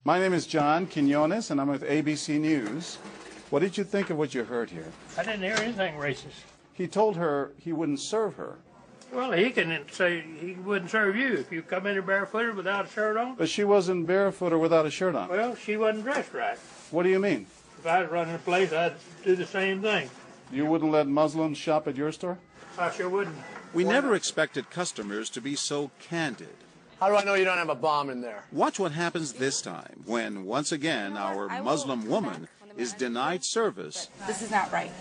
My name is John Quinones, and I'm with ABC News. What did you think of what you heard here? I didn't hear anything racist. He told her he wouldn't serve her. Well, he can say he wouldn't serve you if you come in here barefooted without a shirt on. But she wasn't barefoot or without a shirt on. Well, she wasn't dressed right. What do you mean? If I was running a place, I'd do the same thing. You wouldn't let Muslims shop at your store? I sure wouldn't. We never expected customers to be so candid. How do I know you don't have a bomb in there? Watch what happens this time when, once again, our Muslim woman is denied service. This is not right.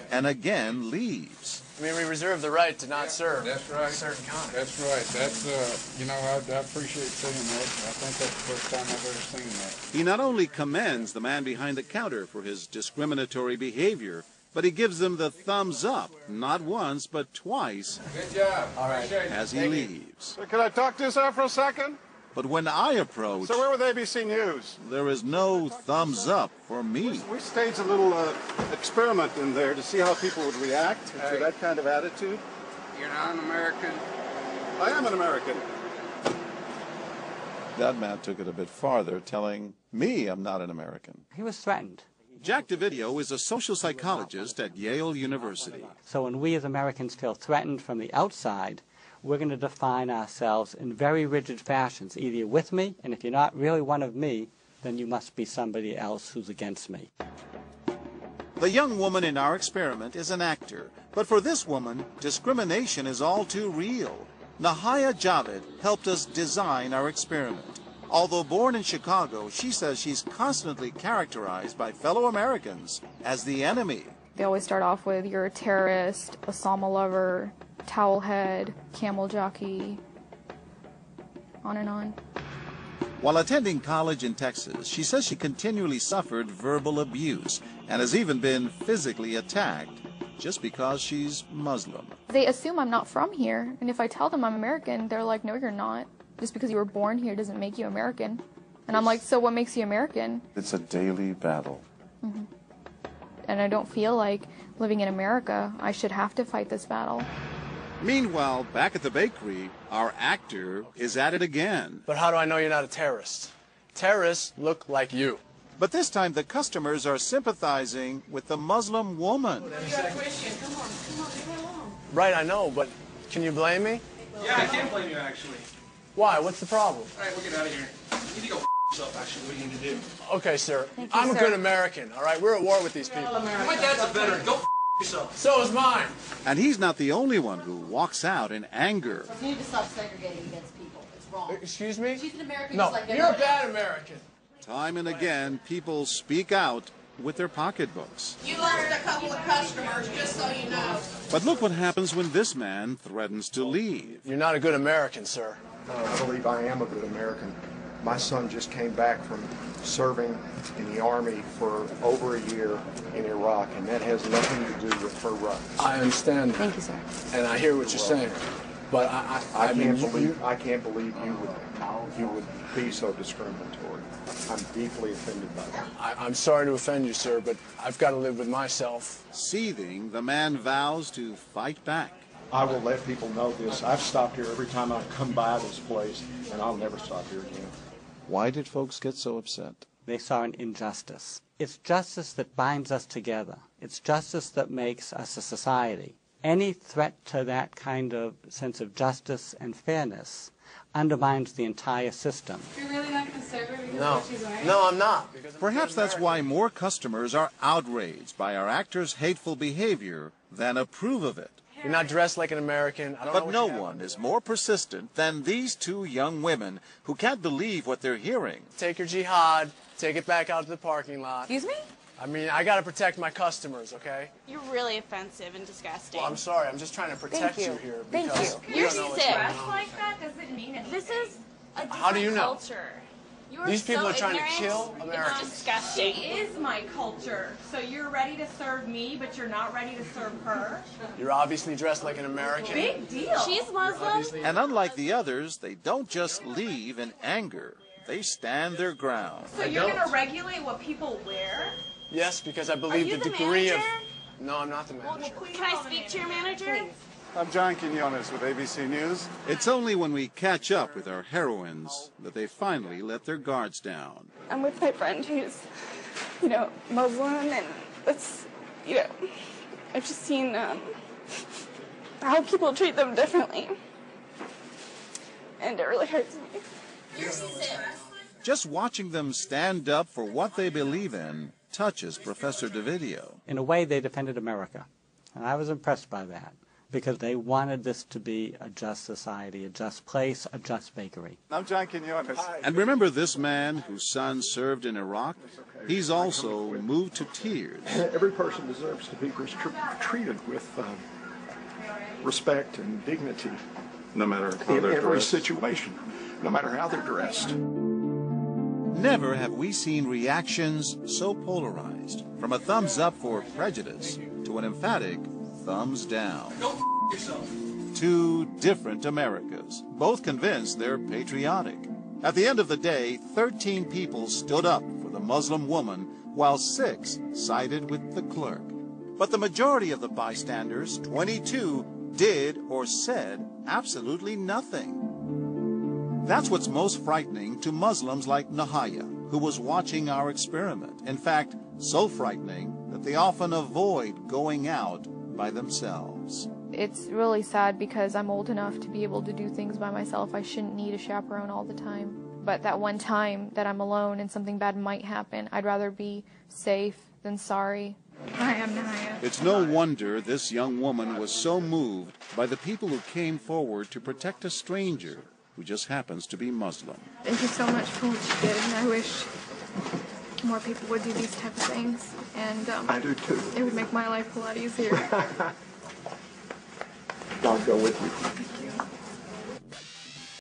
And again leaves. I mean, we reserve the right to not serve. That's right. Certain kind. That's right. That's, I appreciate saying that. I think that's the first time I've ever seen that. He not only commends the man behind the counter for his discriminatory behavior, but he gives them the thumbs up, not once, but twice. Good job. All right. As he leaves. Can I talk to you, sir, for a second? But when I approach, So we're with ABC News. there is no thumbs up for me. We staged a little experiment in there to see how people would react to that kind of attitude. You're not an American. I am an American. That man took it a bit farther, telling me I'm not an American. He was threatened. Jack DeVideo is a social psychologist at Yale University. So when we as Americans feel threatened from the outside, we're going to define ourselves in very rigid fashions. Either you're with me, and if you're not really one of me, then you must be somebody else who's against me. The young woman in our experiment is an actor, but for this woman, discrimination is all too real. Nahaya Javed helped us design our experiment. Although born in Chicago, she says she's constantly characterized by fellow Americans as the enemy. They always start off with, you're a terrorist, Osama lover, towel head, camel jockey, on and on. While attending college in Texas, she says she continually suffered verbal abuse and has even been physically attacked just because she's Muslim. They assume I'm not from here, and if I tell them I'm American, they're like, no, you're not. Just because you were born here doesn't make you American. And I'm like, so what makes you American? It's a daily battle. Mm-hmm. And I don't feel like living in America, I should have to fight this battle. Meanwhile, back at the bakery, our actor is at it again. But how do I know you're not a terrorist? Terrorists look like you. But this time the customers are sympathizing with the Muslim woman. You're a Christian. Come on. Right, I know, but can you blame me? Yeah, I can't blame you, actually. Why? What's the problem? All right, we'll get out of here. You need to go yourself, actually. What do you need to do? Okay, sir. Thank you, I'm a sir. good American, all right? We're at war with these people. My dad's a veteran. Go yourself. So is mine. And he's not the only one who walks out in anger. You need to stop segregating against people. It's wrong. Excuse me? She's an American No, just like you're a everybody else. bad American. Time and again, people speak out with their pocketbooks. You lost a couple of customers, just so you know. But look what happens when this man threatens to leave. You're not a good American, sir. I believe I am a good American. My son just came back from serving in the Army for over a year in Iraq, and that has nothing to do with her rights. I understand that. Thank you, sir. And I hear what you're saying. But I can't believe you would be so discriminatory. I'm deeply offended by that. I'm sorry to offend you, sir, but I've got to live with myself. Seething, the man vows to fight back. I will let people know this. I've stopped here every time I've come by this place, and I'll never stop here again. Why did folks get so upset? They saw an injustice. It's justice that binds us together. It's justice that makes us a society. Any threat to that kind of sense of justice and fairness undermines the entire system. You're really not going to serve her because No. of what she's wearing? No, I'm not. Perhaps that's why more customers are outraged by our actor's hateful behavior than approve of it. You're not dressed like an American. I don't know But what no you have one on. is more persistent than these two young women who can't believe what they're hearing. Take your jihad, take it back out to the parking lot. Excuse me? I mean, I got to protect my customers, okay? You're really offensive and disgusting. Well, I'm sorry. I'm just trying to protect you. here. Thank because you. we You're don't know what's sick. going on. like that doesn't mean anything. This is a different How do you know? culture. You are These people so are trying to ignorant. kill It's Americans. disgusting. is my culture. So you're ready to serve me, but you're not ready to serve her? You're obviously dressed like an American. Big deal. She's Muslim. And unlike the others, they don't just leave in anger. They stand their ground. So you're going to regulate what people wear? Yes, because I Are believe you the the degree manager? of... No, I'm not the manager. Can I speak to your manager? I'm John Quinones with ABC News. It's only when we catch up with our heroines that they finally let their guards down. I'm with my friend who's, Muslim, and that's, I've just seen how people treat them differently. And it really hurts me. Just watching them stand up for what they believe in touches Professor Davidio. In a way, they defended America, and I was impressed by that, because they wanted this to be a just society, a just place, a just bakery. I'm John Quinones. And remember this man whose son served in Iraq? He's also moved to tears. Every person deserves to be treated with respect and dignity. No matter how In they're every dressed. situation, no matter how they're dressed. Never have we seen reactions so polarized, from a thumbs up for prejudice to an emphatic thumbs down. Go yourself. Two different Americas, both convinced they're patriotic. At the end of the day, 13 people stood up for the Muslim woman, while 6 sided with the clerk. But the majority of the bystanders, 22, did or said absolutely nothing. That's what's most frightening to Muslims like Nahaya, who was watching our experiment. In fact, so frightening that they often avoid going out by themselves. It's really sad because I'm old enough to be able to do things by myself. I shouldn't need a chaperone all the time. But that one time that I'm alone and something bad might happen, I'd rather be safe than sorry. Hi, I'm Nahaya. It's no wonder this young woman was so moved by the people who came forward to protect a stranger who just happens to be Muslim. Thank you so much for what you did, and I wish more people would do these type of things. And I do too. It would make my life a lot easier. God go with you.